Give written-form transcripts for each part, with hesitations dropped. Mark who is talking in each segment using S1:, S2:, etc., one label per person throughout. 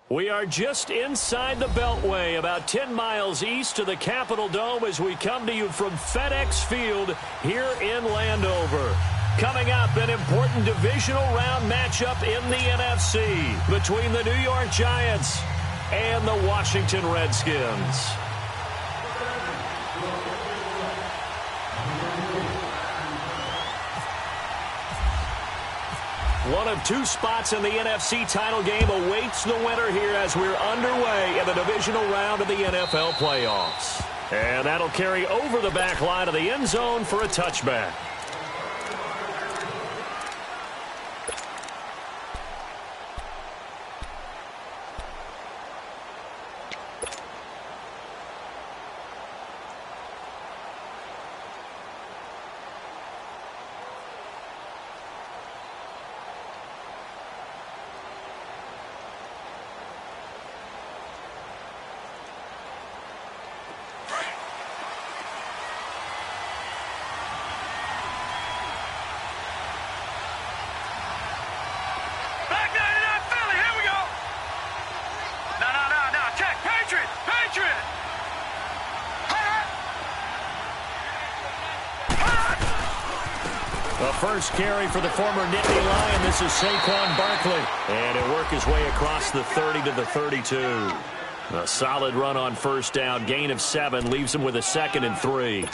S1: We are just inside the Beltway, about 10 miles east of the Capitol Dome as we come to you from FedEx Field here in Landover. Coming up, an important divisional round matchup in the NFC between the New York Giants and the Washington Redskins. One of two spots in the NFC title game awaits the winner here as we're underway in the divisional round of the NFL playoffs. And that'll carry over the back line of the end zone for a touchback. The first carry for the former Nittany Lion. This is Saquon Barkley. And he'll work his way across the 30 to the 32. A solid run on first down. Gain of 7 leaves him with a 2nd and 3.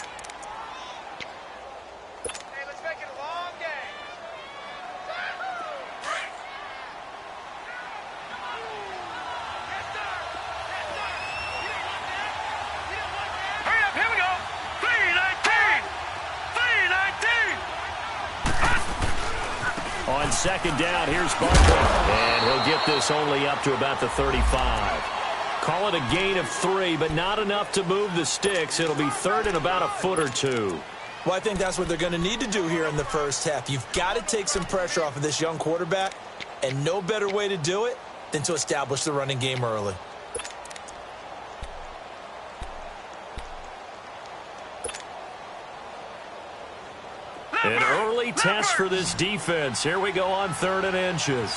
S1: On second down, here's Barkley. And he'll get this only up to about the 35. Call it a gain of 3, but not enough to move the sticks. It'll be third and about a foot or 2.
S2: Well, I think that's what they're going to need to do here in the first half. You've got to take some pressure off of this young quarterback, and no better way to do it than to establish the running game early.
S1: An early test for this defense. Here we go on 3rd and inches.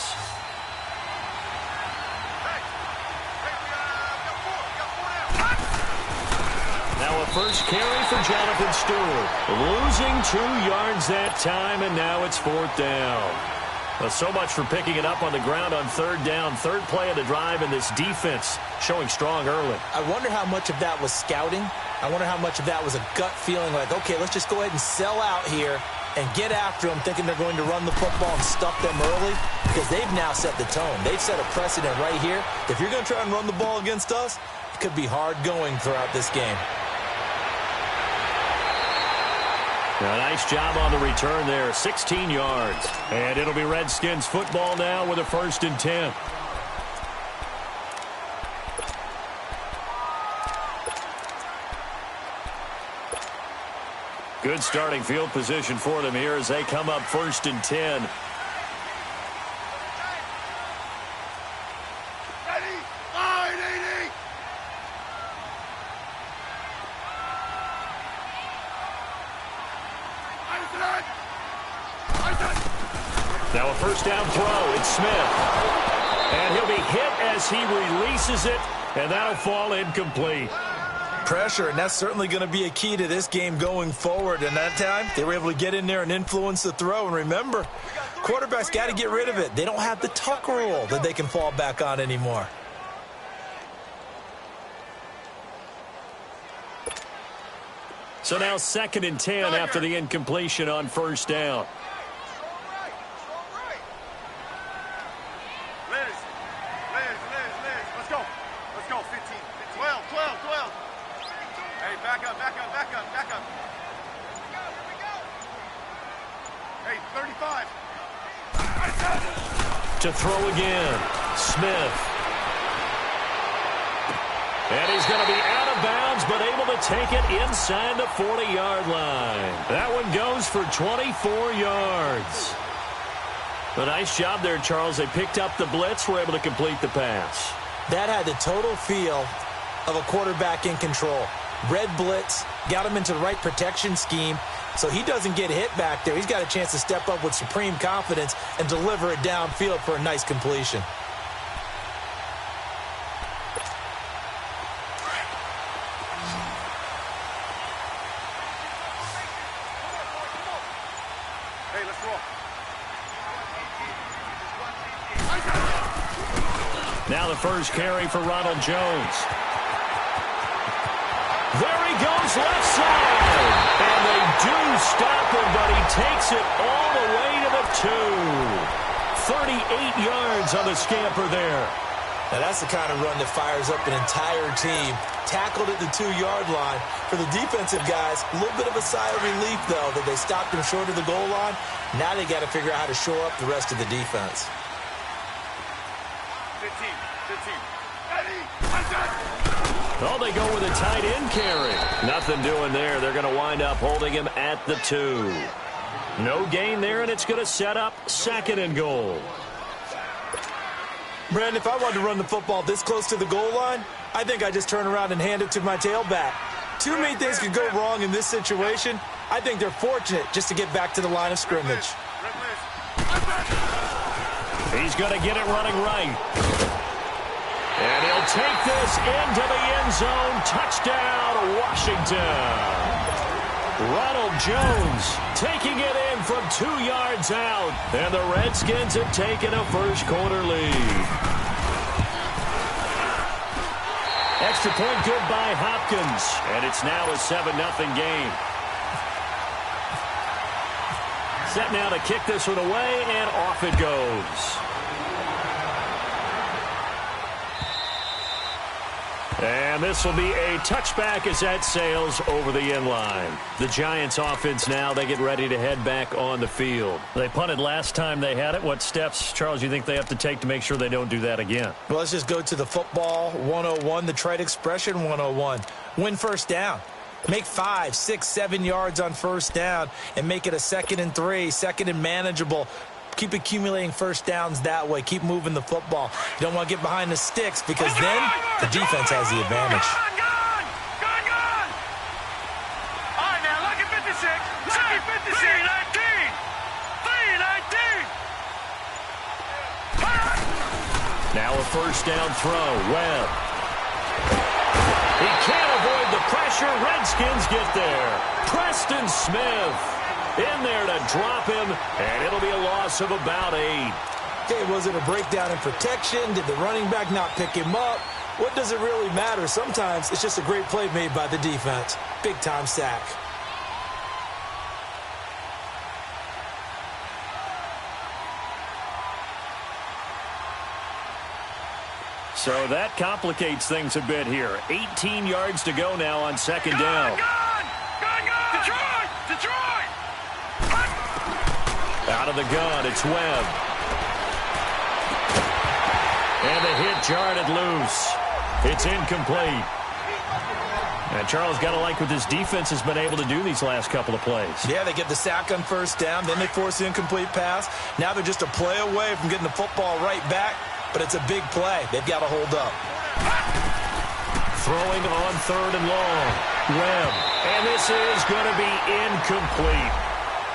S1: Now a first carry for Jonathan Stewart. Losing 2 yards that time, and now it's 4th down. Well, so much for picking it up on the ground on 3rd down. 3rd play of the drive, and this defense showing strong early.
S2: I wonder how much of that was scouting. I wonder how much of that was a gut feeling like, okay, let's just go ahead and sell out here and get after them, thinking they're going to run the football and stuff them early, because they've now set the tone. They've set a precedent right here. If you're going to try and run the ball against us, it could be hard going throughout this game.
S1: A nice job on the return there, 16 yards. And it'll be Redskins football now with a 1st and 10. Good starting field position for them here as they come up 1st and 10. Now a first down throw. It's Smith. And he'll be hit as he releases it, and that'll fall incomplete.
S2: Pressure, and that's certainly going to be a key to this game going forward. And that time, they were able to get in there and influence the throw. And remember, quarterbacks got to get rid of it. They don't have the tuck rule that they can fall back on anymore.
S1: So now 2nd and 10 after the incompletion on first down. To throw again, Smith. And he's going to be out of bounds, but able to take it inside the 40-yard line. That one goes for 24 yards. A nice job there, Charles. They picked up the blitz, were able to complete the pass.
S2: That had the total feel of a quarterback in control. Red blitz, got him into the right protection scheme, so he doesn't get hit back there. He's got a chance to step up with supreme confidence and deliver it downfield for a nice completion.
S1: Now the first carry for Ronald Jones. There he goes left side. And they do stop him, but he takes it all the way to the 2. 38 yards on the scamper there.
S2: Now that's the kind of run that fires up an entire team. Tackled at the 2-yard line. For the defensive guys, a little bit of a sigh of relief, though, that they stopped him short of the goal line. Now they got to figure out how to shore up the rest of the defense.
S3: 15.
S1: Oh, they go with a tight end carry. Nothing doing there. They're going to wind up holding him at the 2. No gain there, and it's going to set up 2nd and goal.
S2: Brandon, if I wanted to run the football this close to the goal line, I think I just turn around and hand it to my tailback. Too many things could go wrong in this situation. I think they're fortunate just to get back to the line of scrimmage.
S1: He's going to get it running right. And he'll take this into the end zone. Touchdown, Washington. Ronald Jones taking it in from 2 yards out. And the Redskins have taken a first-quarter lead. Extra point good by Hopkins. And it's now a 7-0 game. Set now to kick this one away, and off it goes. And this will be a touchback as that sails over the end line. The Giants offense now, they get ready to head back on the field. They punted last time they had it. What steps, Charles, you think they have to take to make sure they don't do that again?
S2: Well, let's just go to the football 101, the trade expression 101. Win first down. Make 5, 6, 7 yards on first down and make it a 2nd and 3, 2nd and manageable. Keep accumulating first downs that way. Keep moving the football. You don't want to get behind the sticks because then the defense has the advantage.
S3: Gone! All right, now, look at 56. Look at 56. 3-19.
S1: Now a first down throw. Webb. He can't avoid the pressure. Redskins get there. Preston Smith in there to drop him, and it'll be a loss of about 8.
S2: Okay, was it a breakdown in protection? Did the running back not pick him up? What does it really matter? Sometimes it's just a great play made by the defense. Big-time sack.
S1: So that complicates things a bit here. 18 yards to go now on 2nd down.
S3: Gone! Detroit!
S1: Out of the gun, it's Webb. And the hit jarred it loose. It's incomplete. And Charles, got to like what this defense has been able to do these last couple of plays.
S2: Yeah, they get the sack on first down, then they force the incomplete pass. Now they're just a play away from getting the football right back, but it's a big play. They've got to hold up.
S1: Throwing on 3rd and long. Webb. And this is going to be incomplete.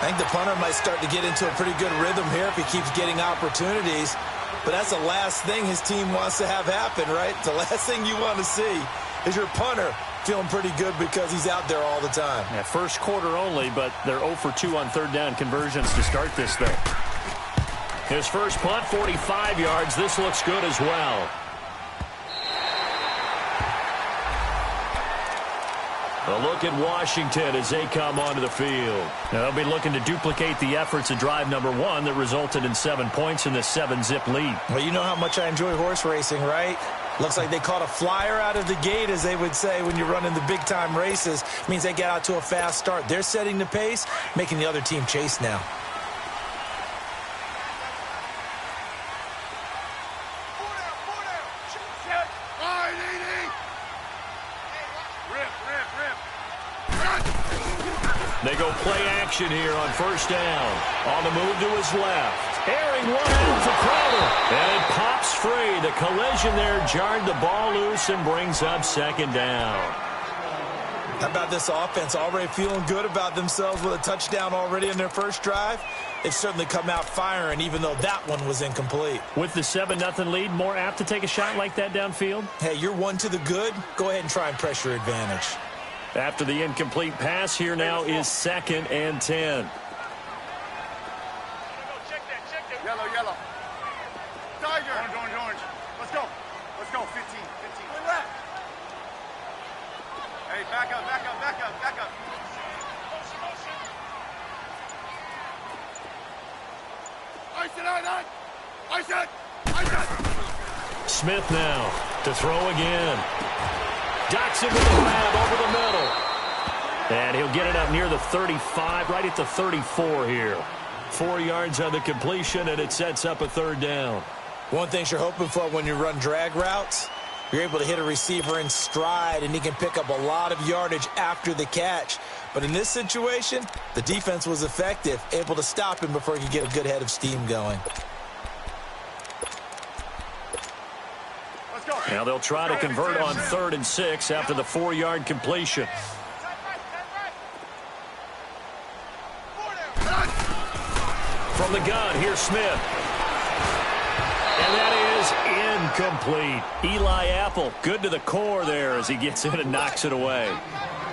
S2: I think the punter might start to get into a pretty good rhythm here if he keeps getting opportunities. But that's the last thing his team wants to have happen, right? The last thing you want to see is your punter feeling pretty good because he's out there all the time.
S1: Yeah, first quarter only, but they're 0 for 2 on 3rd down conversions to start this thing. His first punt, 45 yards. This looks good as well. A look at Washington as they come onto the field. Now they'll be looking to duplicate the efforts of drive number 1 that resulted in 7 points in this 7-zip lead.
S2: Well, you know how much I enjoy horse racing, right? Looks like they caught a flyer out of the gate, as they would say when you're running the big-time races. Means they get out to a fast start. They're setting the pace, making the other team chase now.
S1: They go play action here on first down. On the move to his left. Airing one out for Crowder. And it pops free. The collision there jarred the ball loose and brings up 2nd down.
S2: How about this offense already feeling good about themselves with a touchdown already in their first drive? They've certainly come out firing, even though that one was incomplete.
S1: With the 7-0 lead, more apt to take a shot like that downfield?
S2: Hey, you're 1 to the good. Go ahead and try and pressure advantage.
S1: After the incomplete pass, here now is 2nd and 10.
S3: Yellow. Tiger. Orange. Let's Let's go. Let's go. 15. 15. Hey, back up, back up, back up, back up.
S1: Smith now to throw again. Docks it with the grab over the middle. And he'll get it up near the 35, right at the 34 here. 4 yards on the completion, and it sets up a third down.
S2: One thing you're hoping for when you run drag routes, you're able to hit a receiver in stride, and he can pick up a lot of yardage after the catch. But in this situation, the defense was effective, able to stop him before he could get a good head of steam going.
S1: Now they'll try to convert on 3rd and 6 after the 4-yard completion. From the gun, here's Smith. And that is incomplete. Eli Apple, good to the core there as he gets in and knocks it away.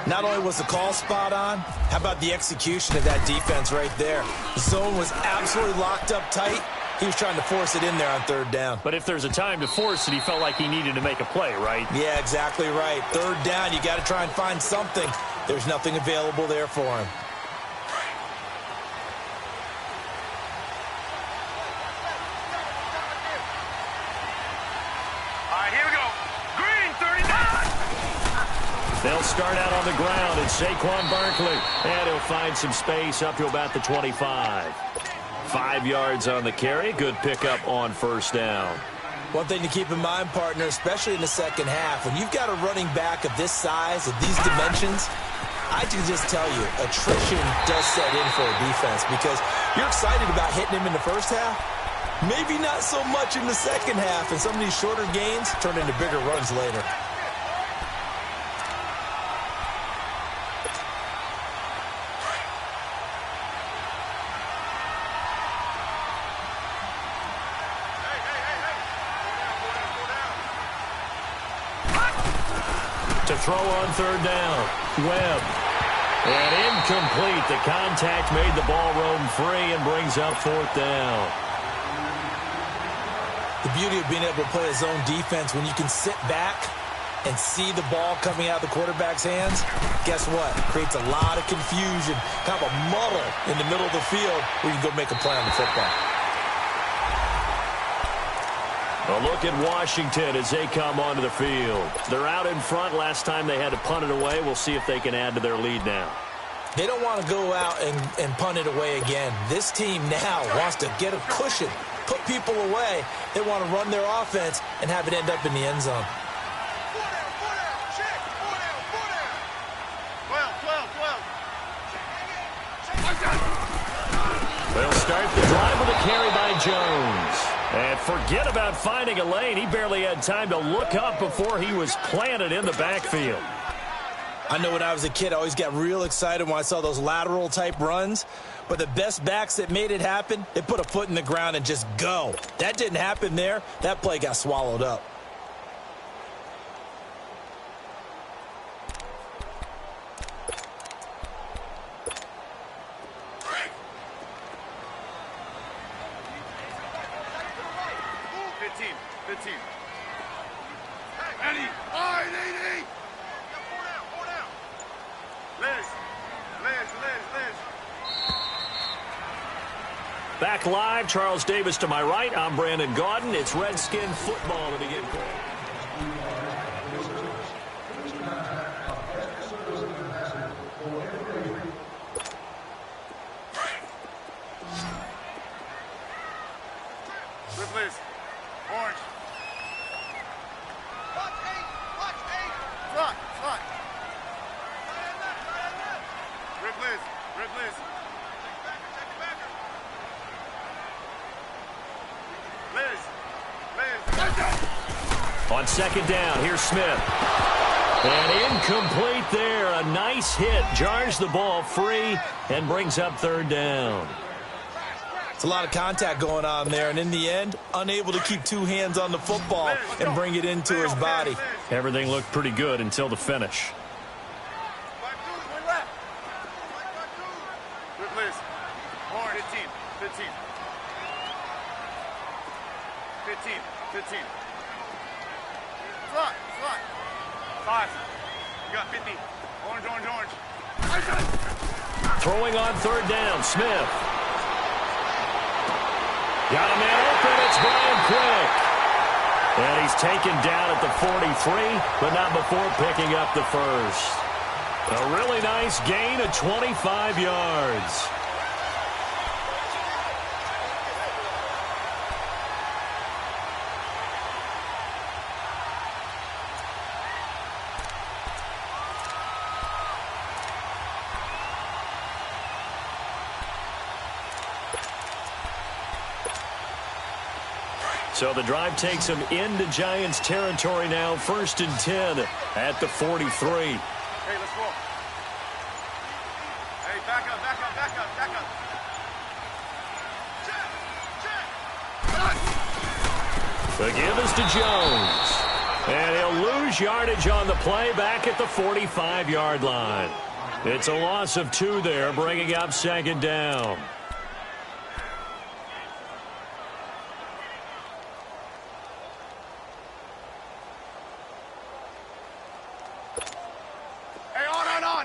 S2: Not only was the call spot on, how about the execution of that defense right there? The zone was absolutely locked up tight. He was trying to force it in there on 3rd down.
S1: But if there's a time to force it, he felt like he needed to make a play, right?
S2: Yeah, exactly right. 3rd down, you got to try and find something. There's nothing available there for him.
S1: They'll start out on the ground, and Saquon Barkley. And he'll find some space up to about the 25. 5 yards on the carry. Good pickup on 1st down.
S2: One thing to keep in mind, partner, especially in the second half, when you've got a running back of this size, of these dimensions, I can just tell you, attrition does set in for a defense because you're excited about hitting him in the first half. Maybe not so much in the second half, and some of these shorter gains turn into bigger runs later.
S1: To throw on 3rd down. Webb. And incomplete. The contact made the ball roam free and brings up 4th down.
S2: The beauty of being able to play a zone defense when you can sit back and see the ball coming out of the quarterback's hands, guess what? Creates a lot of confusion, kind of a muddle in the middle of the field where you can go make a play on the football.
S1: A look at Washington as they come onto the field. They're out in front. Last time they had to punt it away. We'll see if they can add to their lead now.
S2: They don't want to go out and punt it away again. This team now wants to get a cushion, put people away. They want to run their offense and have it end up in the end zone.
S3: 12.
S1: They'll start the drive with a carry by Jones. And forget about finding a lane. He barely had time to look up before he was planted in the backfield.
S2: I know when I was a kid, I always got real excited when I saw those lateral type runs. But the best backs that made it happen, they put a foot in the ground and just go. That didn't happen there. That play got swallowed up.
S1: Back live, Charles Davis to my right. I'm Brandon Gaudin. It's Redskin football to begin.
S3: Liz. Orange. Watch 8. Slot. Rip Liz.
S1: On 2nd down, here's Smith. And incomplete there. A nice hit. Jars the ball free and brings up 3rd down.
S2: It's a lot of contact going on there, and in the end, unable to keep 2 hands on the football and bring it into his body.
S1: Everything looked pretty good until the finish.
S3: Rip Liz. Orange. 15. Slot. Five. You got 50. Orange.
S1: Throwing on third down, Smith. Got a man open, it's Brian Quick. And he's taken down at the 43, but not before picking up the first. A really nice gain of 25 yards. So the drive takes him into Giants territory now. 1st and 10 at the 43.
S3: Hey, let's go. Hey, back up. Check.
S1: The give is to Jones. And he'll lose yardage on the play back at the 45-yard line. It's a loss of 2 there, bringing up 2nd down.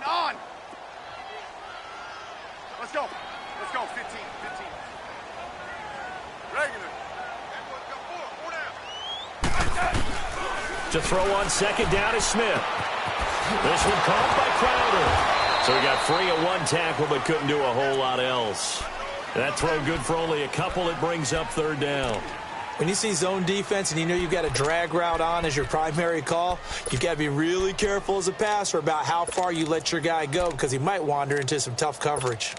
S3: On. Let's go. 15. Regular.
S1: To throw on 2nd down is Smith. This one caught by Crowder. So he got free of 1 tackle but couldn't do a whole lot else. That throw good for only a couple. It brings up 3rd down.
S2: When you see zone defense and you know you've got a drag route on as your primary call, you've got to be really careful as a passer about how far you let your guy go because he might wander into some tough coverage.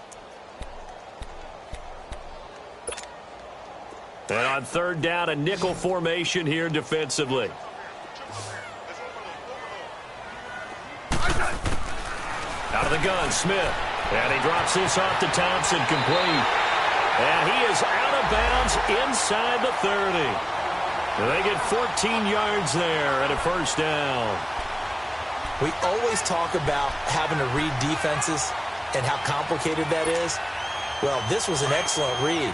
S1: And on 3rd down, a nickel formation here defensively. Out of the gun, Smith. And he drops this off to Thompson, complete. And he is out of bounds inside the 30. They get 14 yards there and a 1st down.
S2: We always talk about having to read defenses and how complicated that is. Well, this was an excellent read.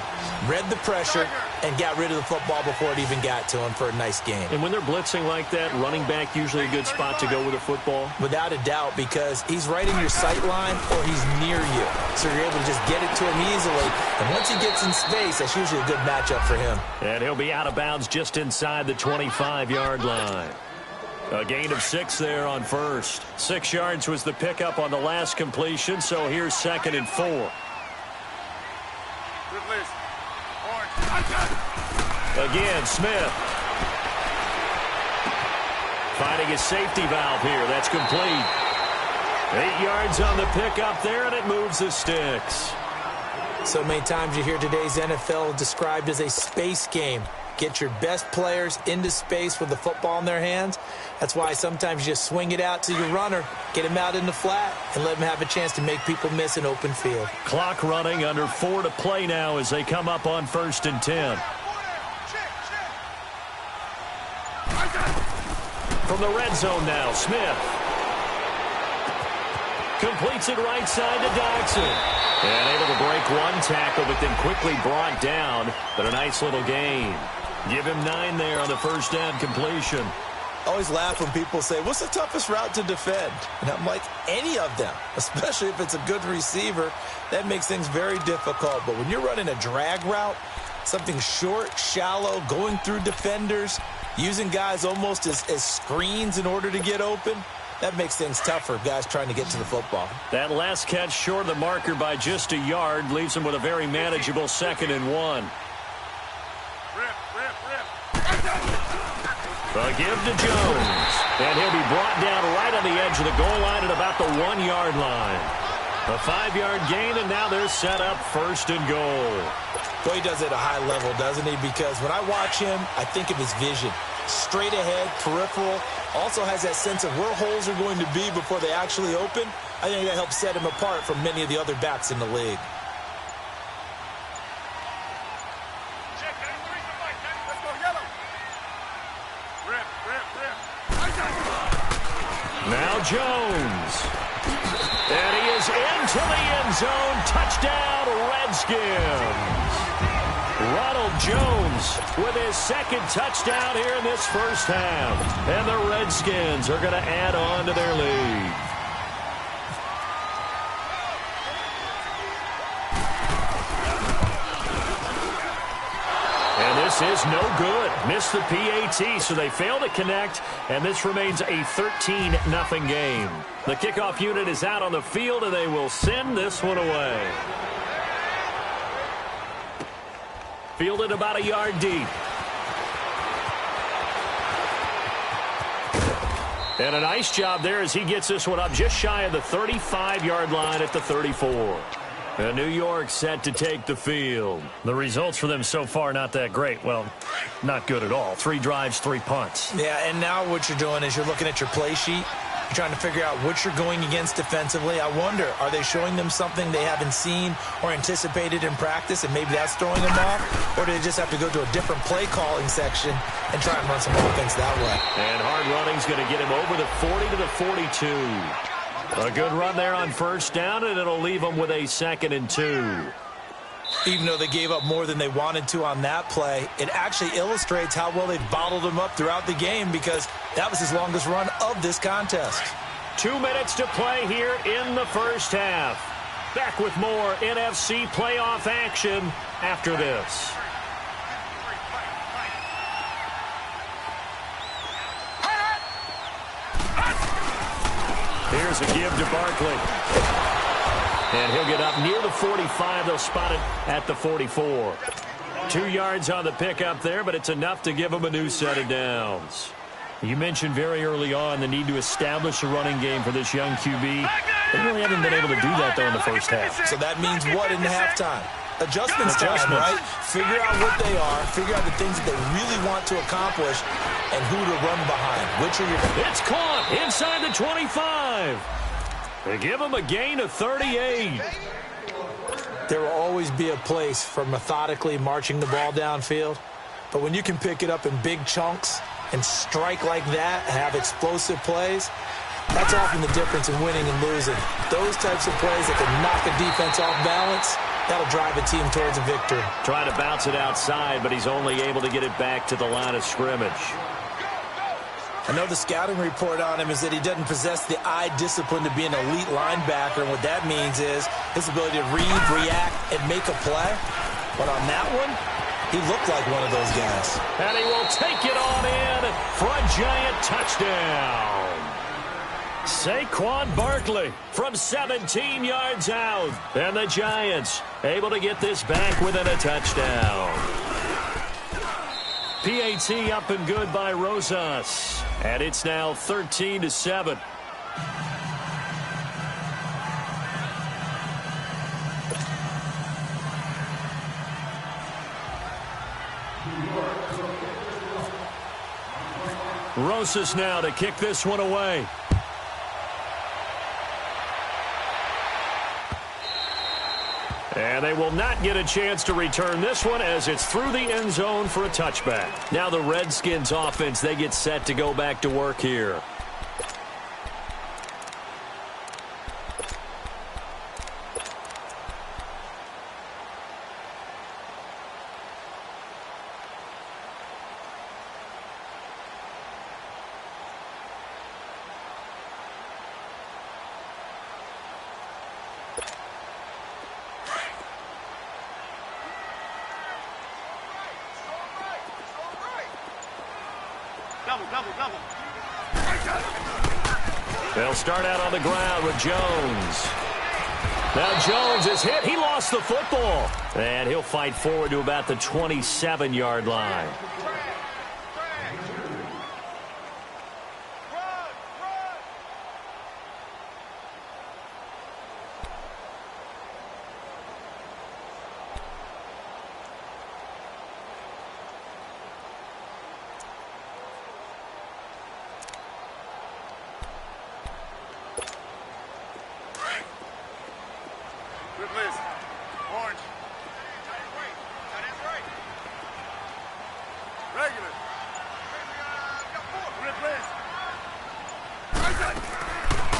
S2: Read the pressure and got rid of the football before it even got to him for a nice game.
S1: And when they're blitzing like that, running back usually a good spot to go with a football?
S2: Without a doubt, because he's right in your sight line or he's near you. So you're able to just get it to him easily. And once he gets in space, that's usually a good matchup for him.
S1: And he'll be out of bounds just inside the 25-yard line. A gain of 6 there on 1st. 6 yards was the pickup on the last completion, so here's 2nd and 4. Again, Smith. Finding a safety valve here. That's complete. 8 yards on the pickup there, and it moves the sticks.
S2: So many times you hear today's NFL described as a space game. Get your best players into space with the football in their hands. That's why sometimes you just swing it out to your runner, get him out in the flat, and let him have a chance to make people miss an open field.
S1: Clock running, under 4 to play now as they come up on 1st and 10. From the red zone now, Smith. Completes it right side to Dodson. And able to break 1 tackle, but then quickly brought down. But a nice little gain. Give him 9 there on the 1st down completion.
S2: I always laugh when people say, what's the toughest route to defend? And I'm like, any of them, especially if it's a good receiver. That makes things very difficult. But when you're running a drag route, something short, shallow, going through defenders, using guys almost as screens in order to get open, that makes things tougher, guys trying to get to the football. That
S1: last catch short of the marker by just a yard leaves him with a very manageable 2nd and 1. A give to Jones. And he'll be brought down right on the edge of the goal line at about the 1-yard line. A 5-yard gain, and now they're set up 1st and goal.
S2: Boy, he does it at a high level, doesn't he? Because when I watch him, I think of his vision. Straight ahead, peripheral. Also has that sense of where holes are going to be before they actually open. I think that helps set him apart from many of the other backs in the league.
S1: Now Jones. And he is into the end zone. Touchdown, Redskins. Ronald Jones with his second touchdown here in this first half. And the Redskins are going to add on to their lead. And this is no good. Missed the PAT, so they fail to connect, and this remains a 13-0 game. The kickoff unit is out on the field, and they will send this one away. Fielded about a yard deep. And a nice job there as he gets this one up just shy of the 35-yard line at the 34. And New York set to take the field. The results for them so far not that great. Well, not good at all. 3 drives, 3 punts.
S2: Yeah, and now what you're doing is you're looking at your play sheet. You're trying to figure out what you're going against defensively. I wonder, are they showing them something they haven't seen or anticipated in practice, and maybe that's throwing them off? Or do they just have to go to a different play calling section and try and run some offense that way?
S1: And hard running's going to get him over the 40 to the 42. A good run there on first down, and it'll leave them with a 2nd and 2.
S2: Even though they gave up more than they wanted to on that play, it actually illustrates how well they've bottled them up throughout the game, because that was his longest run of this contest.
S1: 2 minutes to play here in the first half. Back with more NFC playoff action after this. Here's a give to Barkley. And he'll get up near the 45. They'll spot it at the 44. 2 yards on the pickup there, but it's enough to give them a new set of downs. You mentioned very early on the need to establish a running game for this young QB. They really haven't been able to do that, though, in the first half.
S2: So that means what in the halftime? Adjustments time, right? Figure out what they are, figure out the things that they really want to accomplish, and who to run behind. Which are your...
S1: It's caught inside the 25. They give him a gain of 38.
S2: There will always be a place for methodically marching the ball downfield, but when you can pick it up in big chunks and strike like that, have explosive plays, that's often the difference in winning and losing. Those types of plays that can knock a defense off balance, that'll drive a team towards a victory.
S1: Trying to bounce it outside, but he's only able to get it back to the line of scrimmage.
S2: I know the scouting report on him is that he doesn't possess the eye discipline to be an elite linebacker, and what that means is his ability to read, react, and make a play. But on that one, he looked like one of those guys.
S1: And he will take it on in for a giant touchdown. Saquon Barkley from 17 yards out. And the Giants able to get this back within a touchdown. PAT up and good by Rosas. And it's now 13-7. Rosas now to kick this one away. And they will not get a chance to return this one as it's through the end zone for a touchback. Now the Redskins offense, they get set to go back to work here.
S3: Double.
S1: They'll start out on the ground with Jones. Now Jones is hit. He lost the football. And he'll fight forward to about the 27-yard line.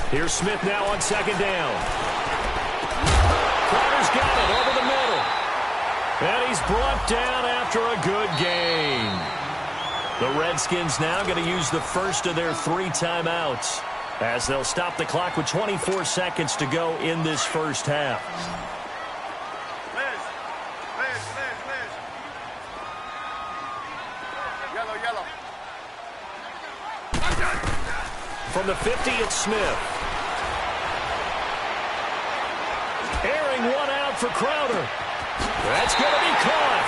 S1: Here's Smith now on second down. Crowder's got it over the middle. And he's brought down after a good gain. The Redskins now going to use the first of their 3 timeouts as they'll stop the clock with 24 seconds to go in this first half.
S3: Liz. Yellow.
S1: From the 50, it's Smith. Airing one out for Crowder. That's going to be caught.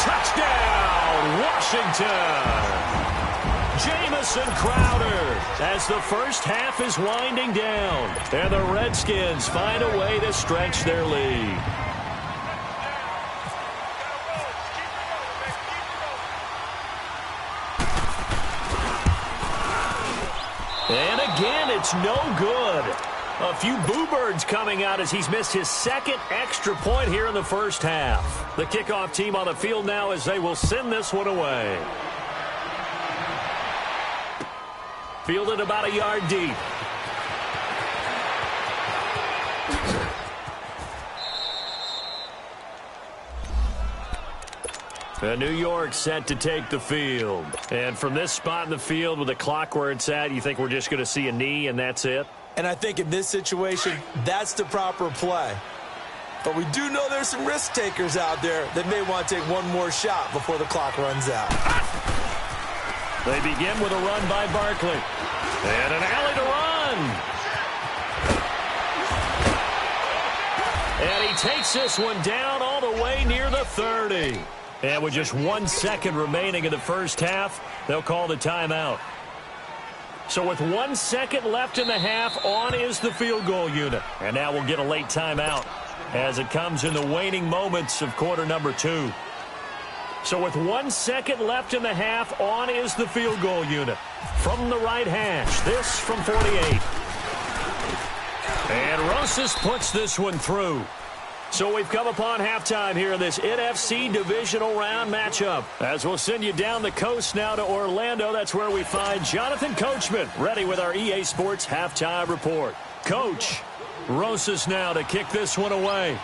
S1: Touchdown, Washington. Jamison Crowder as the first half is winding down. And the Redskins find a way to stretch their lead. And again, it's no good. A few boo birds coming out as he's missed his second extra point here in the first half. The kickoff team on the field now as they will send this one away. Fielded about a yard deep. And New York set to take the field. And from this spot in the field with the clock where it's at, you think we're just going to see a knee and that's it?
S2: And I think in this situation, that's the proper play. But we do know there's some risk takers out there that may want to take one more shot before the clock runs out.
S1: They begin with a run by Barkley. And an alley to run. And he takes this one down all the way near the 30. And with just 1 second remaining in the first half, they'll call the timeout. So with 1 second left in the half, on is the field goal unit. And now we'll get a late timeout as it comes in the waning moments of quarter number 2. So with 1 second left in the half, on is the field goal unit. From the right hash, this from 48. And Rosas puts this one through. So we've come upon halftime here in this NFC divisional round matchup. As we'll send you down the coast now to Orlando, that's where we find Jonathan Coachman ready with our EA Sports halftime report. Coach, Rosas now to kick this one away.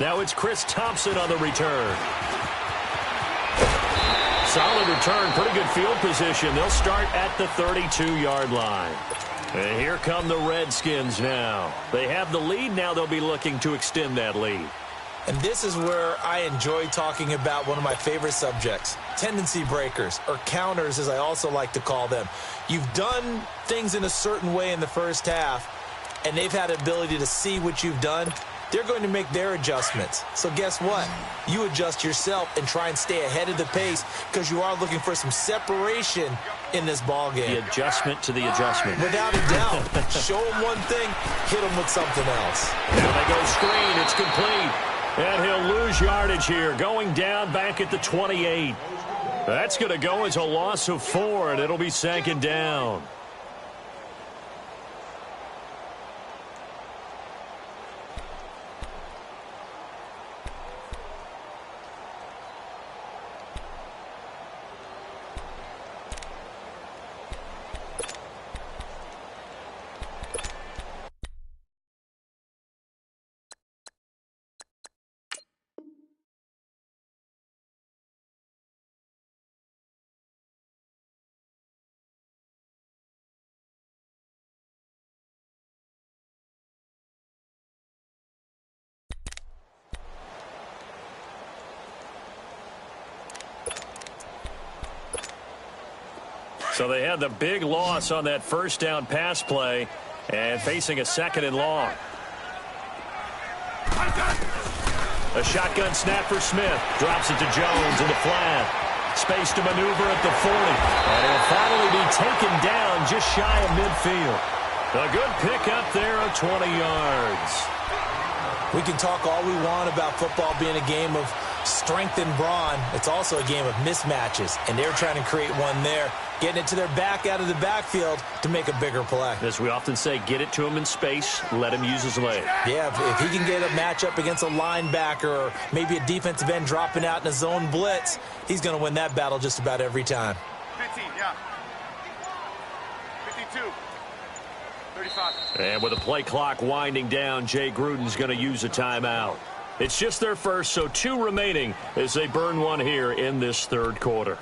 S1: Now it's Chris Thompson on the return. Solid return, pretty good field position. They'll start at the 32-yard line. And here come the Redskins now. They have the lead. Now they'll be looking to extend that lead.
S2: And this is where I enjoy talking about one of my favorite subjects, tendency breakers, or counters as I also like to call them. You've done things in a certain way in the first half, and they've had the ability to see what you've done. They're going to make their adjustments. So guess what? You adjust yourself and try and stay ahead of the pace because you are looking for some separation in this ball game.
S1: The adjustment to the adjustment.
S2: Without a doubt. Show them one thing, hit them with something else.
S1: Now they go screen. It's complete. And he'll lose yardage here. Going down back at the 28. That's going to go as a loss of 4, and it'll be second down. So they had the big loss on that first down pass play and facing a second and long. A shotgun snap for Smith. Drops it to Jones in the flat. Space to maneuver at the 40. And he'll finally be taken down just shy of midfield. A good pick up there of 20 yards.
S2: We can talk all we want about football being a game of strength and brawn. It's also a game of mismatches, and they're trying to create one there, getting it to their back out of the backfield to make a bigger play.
S1: As we often say, get it to him in space, let him use his leg.
S2: Yeah, if he can get a matchup against a linebacker or maybe a defensive end dropping out in a zone blitz, he's going to win that battle just about every time.
S3: 15, yeah. 52. 35.
S1: And with the play clock winding down, Jay Gruden's going to use a timeout. It's just their first, so 2 remaining as they burn one here in this third quarter.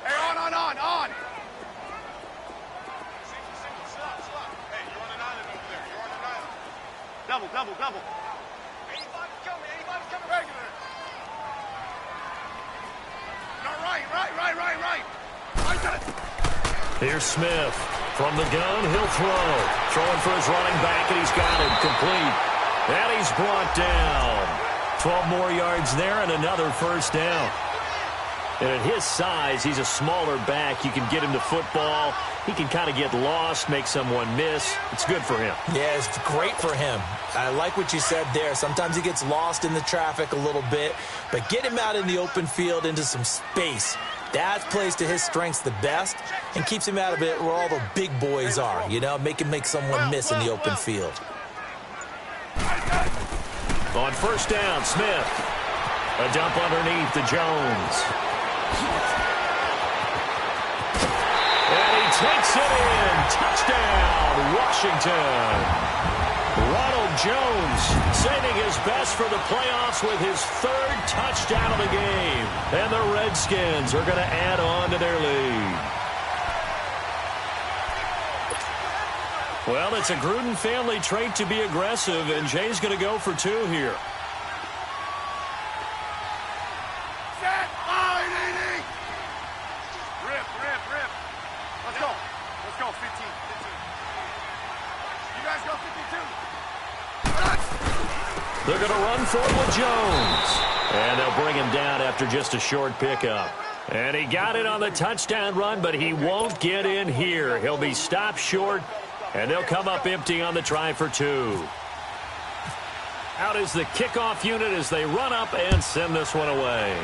S3: Hey, on. Double. Anybody's coming regular. No, right. I got it.
S1: Here's Smith from the gun. He'll throw. Throwing for his running back, and he's got it complete. And he's brought down. 12 more yards there and another first down. And at his size, he's a smaller back. You can get him to football. He can kind of get lost, make someone miss. It's good for him.
S2: Yeah, it's great for him. I like what you said there. Sometimes he gets lost in the traffic a little bit, but get him out in the open field into some space. That plays to his strengths the best and keeps him out of it where all the big boys are, you know, make someone miss in the open field.
S1: On first down, Smith. A dump underneath to Jones. And he takes it in. Touchdown, Washington. Ronald Jones saving his best for the playoffs with his 3rd touchdown of the game. And the Redskins are going to add on to their lead. Well, it's a Gruden family trait to be aggressive, and Jay's going to go for 2 here.
S3: Set. Rip. Let's go. 15. You guys go 52.
S1: They're going to run for it with Jones. And they'll bring him down after just a short pickup. And he got it on the touchdown run, but he won't get in here. He'll be stopped short, and they'll come up empty on the try for 2. Out is the kickoff unit as they run up and send this one away.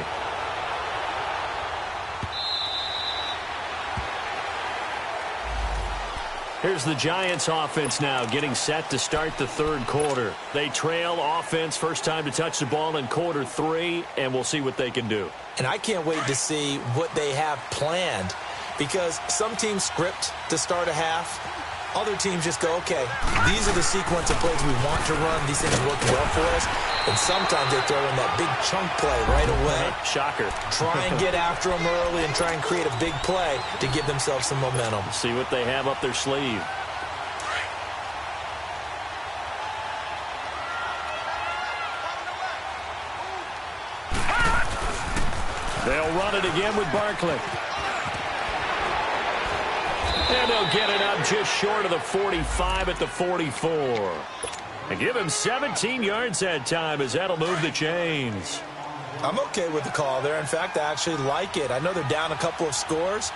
S1: Here's the Giants offense now getting set to start the third quarter. They trail offense first time to touch the ball in quarter 3, and we'll see what they can do.
S2: And I can't wait to see what they have planned, because some teams script to start a half. Other teams just go, okay, these are the sequence of plays we want to run. These things work well for us. And sometimes they throw in that big chunk play right away.
S1: Shocker.
S2: Try and get after them early and try and create a big play to give themselves some momentum.
S1: See what they have up their sleeve. They'll run it again with Barkley. And they'll get it up just short of the 45 at the 44. And give him 17 yards that time as that'll move the chains.
S2: I'm okay with the call there. In fact, I actually like it. I know they're down a couple of scores,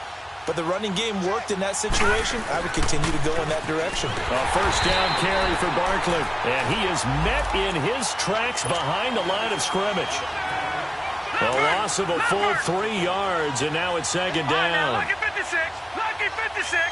S2: but the running game worked in that situation. I would continue to go in that direction.
S1: A first down carry for Barkley. And he is met in his tracks behind the line of scrimmage. A loss of a full 3 yards, and now it's second down.
S3: Lucky 56. Lucky 56.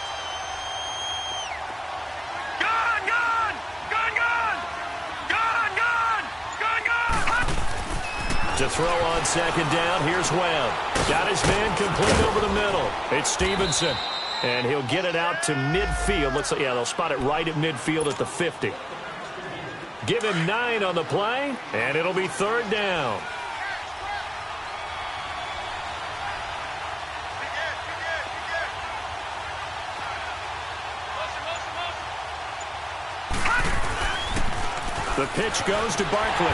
S1: To throw on second down, here's Webb. Got his man complete over the middle. It's Stevenson. And he'll get it out to midfield. Looks like, yeah, they'll spot it right at midfield at the 50. Give him 9 on the play, and it'll be third down. The pitch goes to Barkley.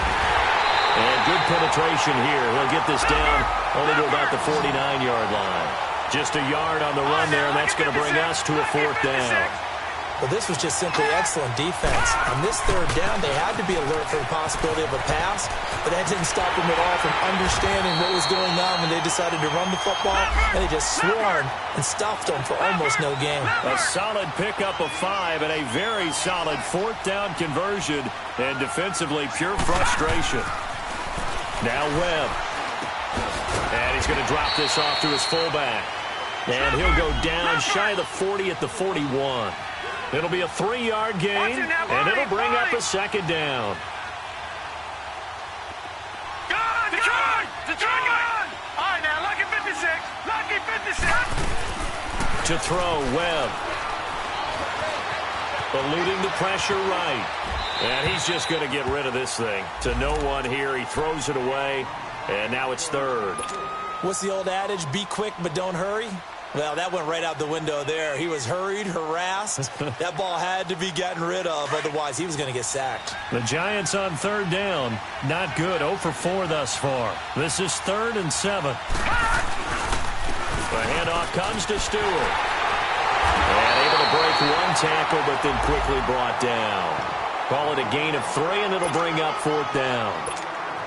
S1: And good penetration here. He'll get this down only to about the 49-yard line. Just a yard on the run there, and that's going to bring us to a fourth down.
S2: Well, this was just simply excellent defense. On this third down, they had to be alert for the possibility of a pass, but that didn't stop them at all from understanding what was going on when they decided to run the football, and they just swarmed and stuffed them for almost no gain.
S1: A solid pickup of 5 and a very solid fourth down conversion, and defensively pure frustration. Now Webb. And he's going to drop this off to his fullback. And he'll go down shy of the 40 at the 41. It'll be a 3-yard gain, and it'll bring up a second down. to throw, Webb. Eluding the pressure right. And he's just going to get rid of this thing. To no one here. He throws it away. And now it's third.
S2: What's the old adage? Be quick, but don't hurry. Well, that went right out the window there. He was hurried, harassed. That ball had to be gotten rid of. Otherwise, he was going to get sacked.
S1: The Giants on third down. Not good. 0 for 4 thus far. This is 3rd and 7. The handoff comes to Stewart. And able to break one tackle, but then quickly brought down. Call it a gain of 3, and it'll bring up 4th down.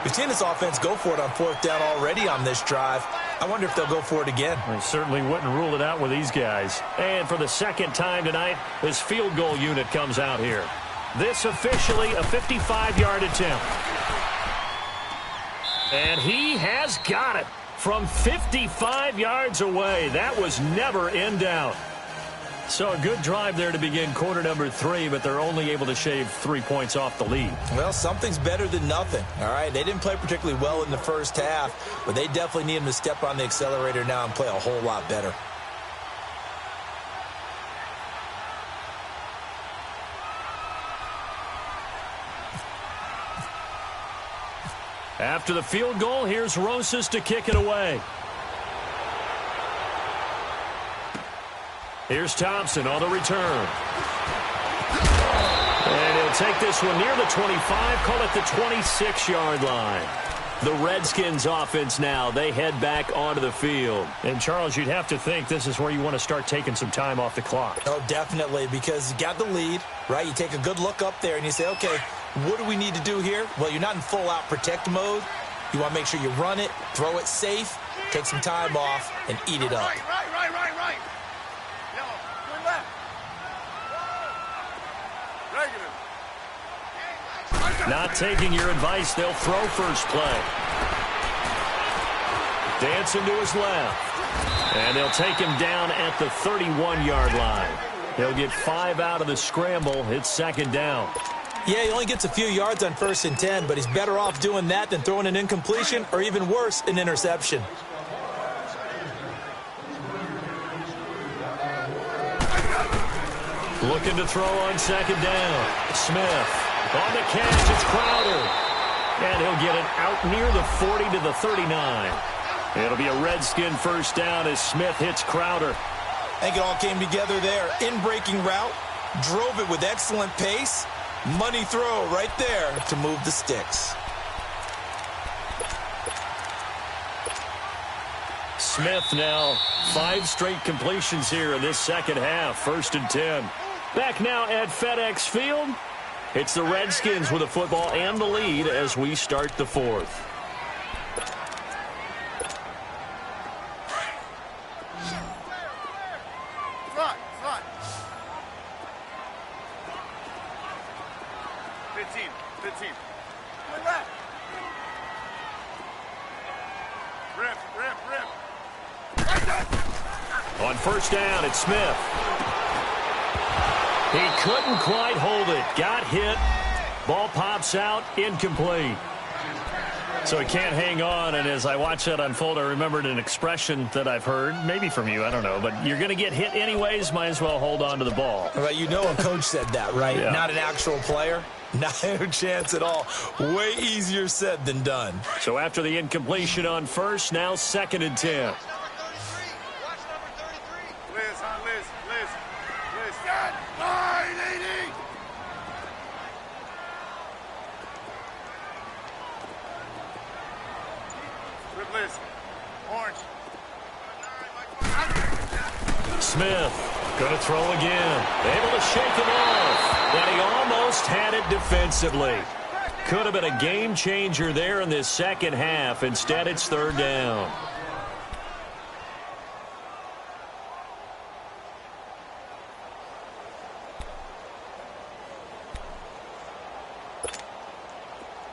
S2: We've seen this offense go for it on 4th down already on this drive. I wonder if they'll go for it again.
S1: I certainly wouldn't rule it out with these guys. And for the second time tonight, this field goal unit comes out here. This officially a 55-yard attempt. And he has got it from 55 yards away. That was never in doubt. So a good drive there to begin quarter number 3, but they're only able to shave 3 points off the lead.
S2: Well, something's better than nothing, all right? They didn't play particularly well in the first half, but they definitely need him to step on the accelerator now and play a whole lot better.
S1: After the field goal, here's Rosas to kick it away. Here's Thompson on the return. And he'll take this one near the 25, call it the 26-yard line. The Redskins offense now, they head back onto the field. And, Charles, you'd have to think this is where you want to start taking some time off the clock.
S2: Oh, definitely, because you got the lead, right? You take a good look up there and you say, okay, what do we need to do here? Well, you're not in full-out protect mode. You want to make sure you run it, throw it safe, take some time off, and eat it up.
S3: Right. Yellow, going left. Regular.
S1: Not taking your advice, they'll throw first play. Dancing to his left. And they'll take him down at the 31-yard line. He'll get 5 out of the scramble. It's second down.
S2: Yeah, he only gets a few yards on 1st and 10, but he's better off doing that than throwing an incompletion or even worse, an interception.
S1: Looking to throw on second down. Smith on the catch. It's Crowder. And he'll get it out near the 40 to the 39. It'll be a Redskin first down as Smith hits Crowder.
S2: I think it all came together there. In-breaking route, drove it with excellent pace. Money throw right there to move the sticks.
S1: Smith now 5 straight completions here in this second half. 1st and 10. Back now at FedEx Field. It's the Redskins with the football and the lead as we start the 4th.
S3: Slot. 15. Going left. Rip.
S1: On first down, it's Smith. He couldn't quite hold it. Got hit. Ball pops out. Incomplete. So he can't hang on, and as I watched that unfold, I remembered an expression that I've heard, maybe from you, I don't know, but you're going to get hit anyways, might as well hold on to the ball.
S2: Well, you know a coach said that, right?
S1: Yeah.
S2: Not an actual player. Not a chance at all. Way easier said than done.
S1: So after the incompletion on first, now 2nd and 10.
S3: Liz. Stand. Line 80. Rip Liz. Orange.
S1: Smith going to throw again. Able to shake him off. And he almost had it defensively. Could have been a game changer there in this second half. Instead, it's 3rd down.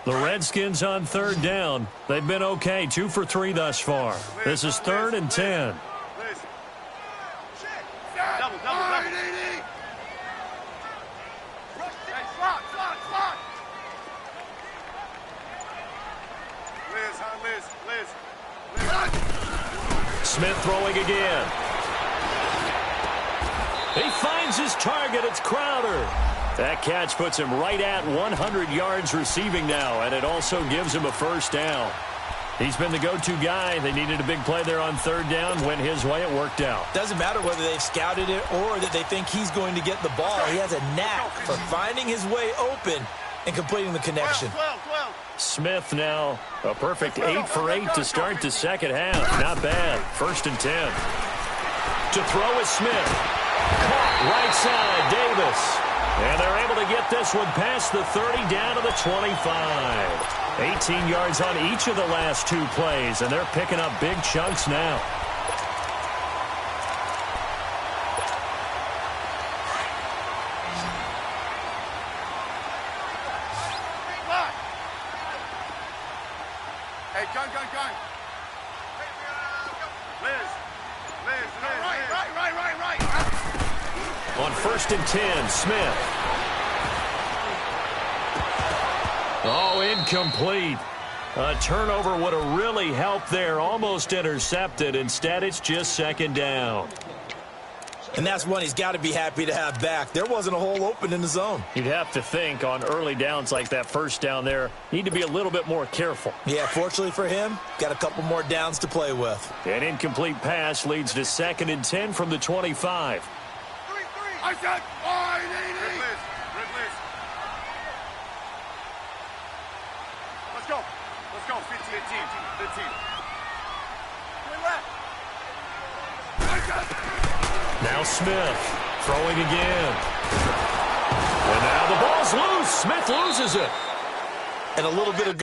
S1: The Redskins on 3rd down. They've been okay. 2 for 3 thus far. This is 3rd and 10.
S3: Double. Slot. Liz.
S1: Smith throwing again. He finds his target. It's Crowder. That catch puts him right at 100 yards receiving now, and it also gives him a first down. He's been the go-to guy. They needed a big play there on third down. Went his way. It worked out.
S2: Doesn't matter whether they've scouted it or that they think he's going to get the ball. He has a knack for finding his way open and completing the connection.
S3: 12.
S1: Smith now a perfect 8 for 8 to start the second half. Not bad. 1st and 10. To throw is Smith. Caught right side, Davis. And they're able to get this one past the 30 down to the 25. 18 yards on each of the last 2 plays, and they're picking up big chunks now.
S3: Hey, gun. Liz. Right.
S1: On 1st and 10, Smith. Oh, incomplete. A turnover would have really helped there. Almost intercepted. Instead, it's just 2nd down.
S2: And that's one he's got to be happy to have back. There wasn't a hole open in the zone.
S1: You'd have to think on early downs like that first down there, need to be a little bit more careful.
S2: Yeah, fortunately for him, got a couple more downs to play with.
S1: An incomplete pass leads to 2nd and 10 from the 25.
S3: I said 180. Liz. Let's go. 15.
S1: Now Smith throwing again. And now the ball's loose. Smith loses it.
S2: And a little bit of...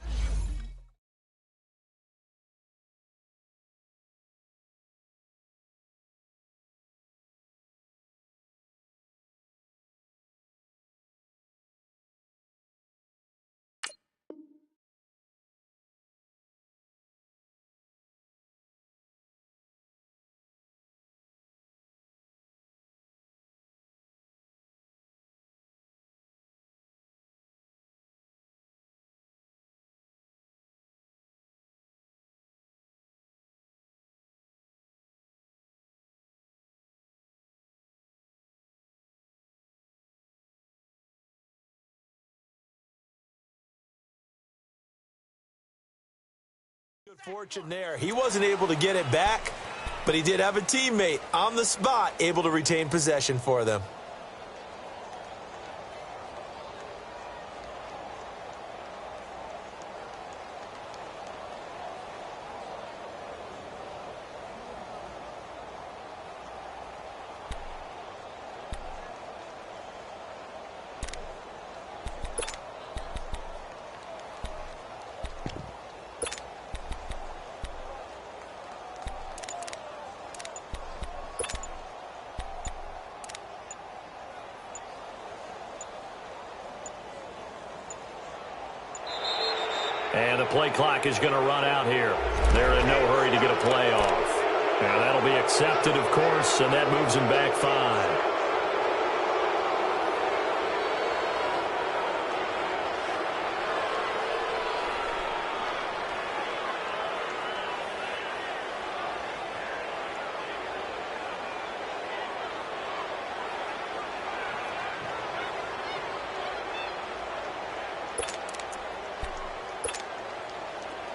S2: Good fortune there. He wasn't able to get it back, but he did have a teammate on the spot able to retain possession for them.
S1: And the play clock is going to run out here. They're in no hurry to get a play off. Now that'll be accepted, of course, and that moves them back 5.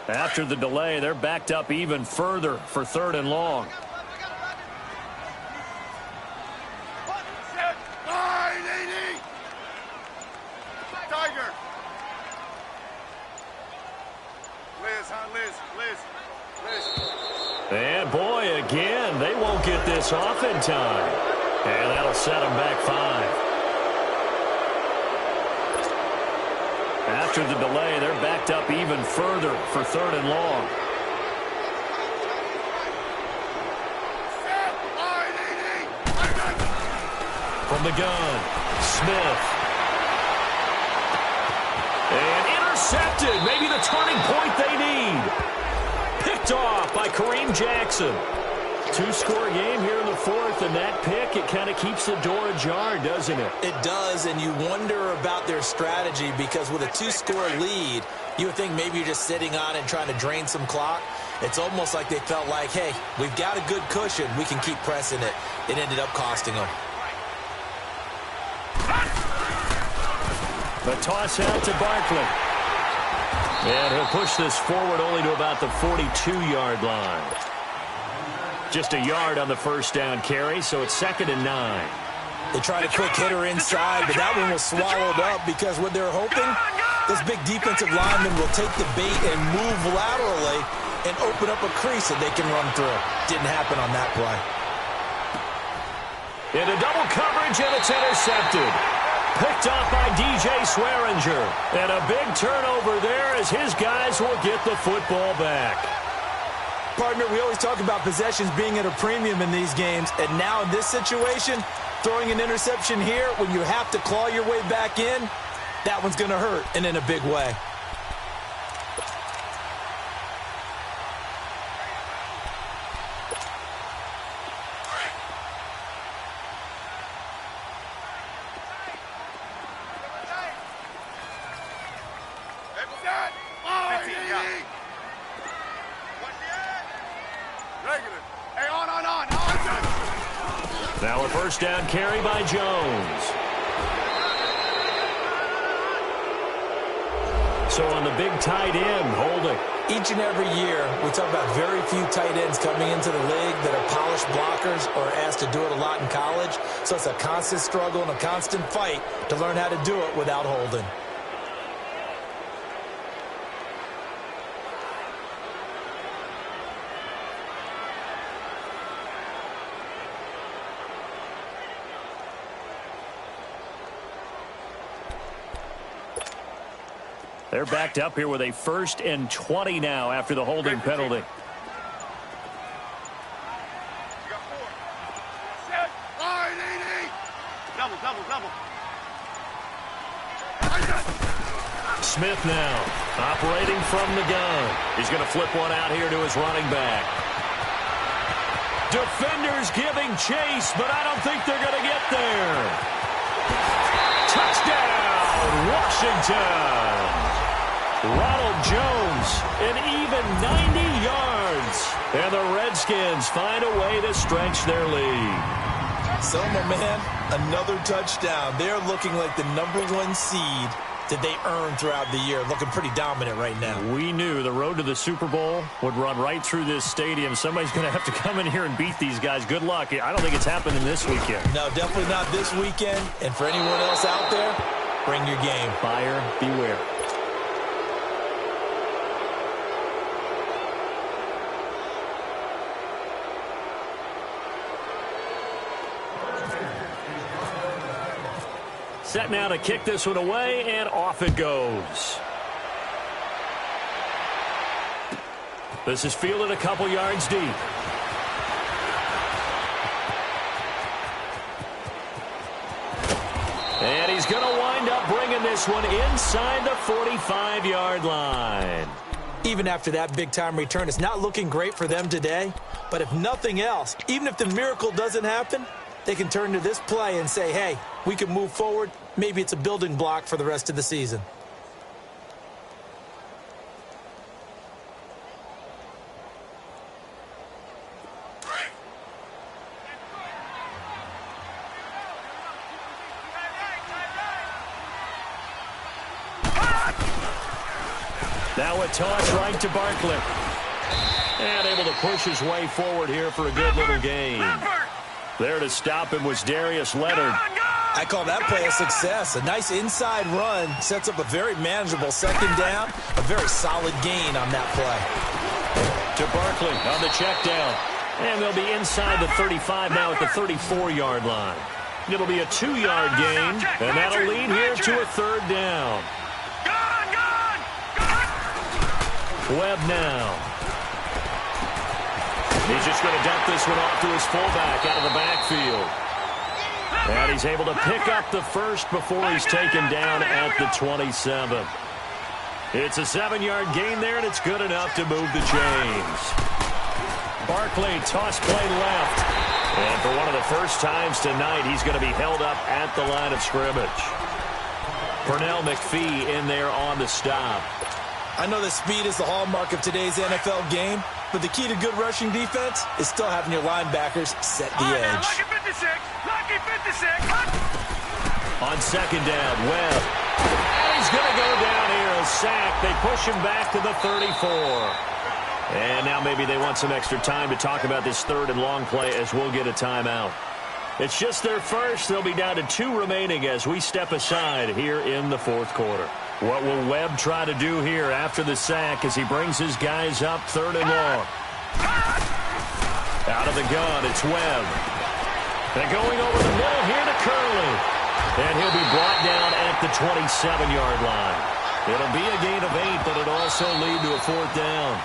S1: After the delay, they're backed up even further for 3rd and long.
S3: Tiger. Liz.
S1: And boy, again, they won't get this off in time. And that'll set them back 5. After the delay, they're backed up even further for 3rd and long. From the gun, Smith. And intercepted. Maybe the turning point they need. Picked off by Kareem Jackson. 2-score game here in the 4th, and that pick, it kind of keeps the door ajar, doesn't it?
S2: It does, and you wonder about their strategy because with a 2-score lead, you would think maybe you're just sitting on and trying to drain some clock. It's almost like they felt like, hey, we've got a good cushion. We can keep pressing it. It ended up costing them.
S1: A toss out to Barkley. And he'll push this forward only to about the 42-yard line. Just a yard on the first down carry, so it's 2nd and 9.
S2: They tried a quick hitter inside, but that one was swallowed up because what they're hoping, this big defensive lineman will take the bait and move laterally and open up a crease that they can run through. Didn't happen on that play.
S1: Into double coverage, and it's intercepted. Picked off by DJ Swearinger. And a big turnover there as his guys will get the football back.
S2: Partner, we always talk about possessions being at a premium in these games, and now in this situation, throwing an interception here when you have to claw your way back in, that one's going to hurt, and in a big way.
S1: Now a first down carry by Jones. So on the big tight end, holding.
S2: Each and every year, we talk about very few tight ends coming into the league that are polished blockers or asked to do it a lot in college. So it's a constant struggle and a constant fight to learn how to do it without holding.
S1: They're backed up here with a 1st and 20 now after the holding penalty.
S3: Double.
S1: Smith now operating from the gun. He's going to flip one out here to his running back. Defenders giving chase, but I don't think they're going to get there. Touchdown, Washington. Ronald Jones, an even 90 yards. And the Redskins find a way to stretch their lead.
S2: So, my man, another touchdown. They're looking like the #1 seed that they earned throughout the year. Looking pretty dominant right now.
S1: We knew the road to the Super Bowl would run right through this stadium. Somebody's going to have to come in here and beat these guys. Good luck. I don't think it's happening this weekend.
S2: No, definitely not this weekend. And for anyone else out there, bring your game.
S1: Buyer beware. Set now to kick this one away, and off it goes. This is fielded a couple yards deep. And he's going to wind up bringing this one inside the 45-yard line.
S2: Even after that big-time return, it's not looking great for them today. But if nothing else, even if the miracle doesn't happen, they can turn to this play and say, hey, we can move forward. Maybe it's a building block for the rest of the season.
S1: Now a toss right to Barkley. And able to push his way forward here for a good little gain. There to stop him was Darius Leonard.
S2: I call that play a success. A nice inside run sets up a very manageable second down. A very solid gain on that play.
S1: To Barkley on the check down. And they'll be inside the 35 now at the 34-yard line. It'll be a 2-yard gain, and that'll lead here to a 3rd down. Webb now. He's just going to dump this one off to his fullback out of the backfield. And he's able to pick up the first before he's taken down at the 27. It's a 7-yard gain there, and it's good enough to move the chains. Barkley, toss play left. And for one of the first times tonight, he's going to be held up at the line of scrimmage. Pernell McPhee in there on the stop.
S2: I know that speed is the hallmark of today's NFL game, but the key to good rushing defense is still having your linebackers set the edge.
S1: On second down, Webb And he's going to go down here, a sack. They push him back to the 34. And now maybe they want some extra time to talk about this third and long play as we'll get a timeout. It's just their first. They'll be down to 2 remaining as we step aside here in the fourth quarter. What will Webb try to do here after the sack as he brings his guys up 3rd and long? Out of the gun, it's Webb. They're going over the middle here to Curley. And he'll be brought down at the 27-yard line. It'll be a gain of 8, but it'll also lead to a 4th down.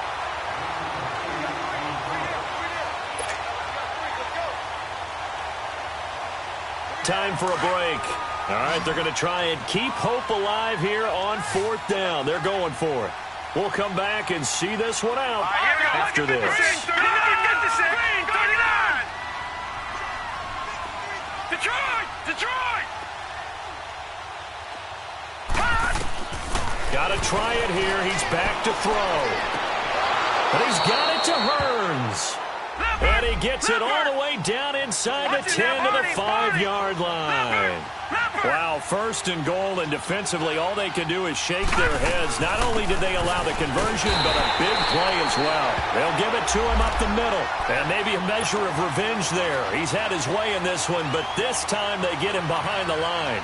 S1: Time for a break. All right, they're going to try and keep hope alive here on 4th down. They're going for it. We'll come back and see this one out after this.
S3: Detroit!
S1: Got to try it here. He's back to throw. But he's got it to Hearns. And he gets it all the way down inside the 10 to the 5-yard line. Wow, 1st and goal, and defensively all they can do is shake their heads. Not only did they allow the conversion, but a big play as well. They'll give it to him up the middle. And maybe a measure of revenge there. He's had his way in this one, but this time they get him behind the line.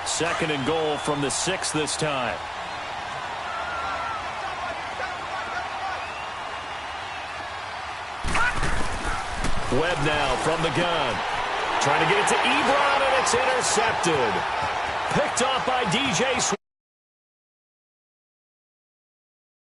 S1: 2nd and goal from the 6 this time. Webb now from the gun. Trying to get it to Ebron, and it's intercepted. Picked off by DJ Swift.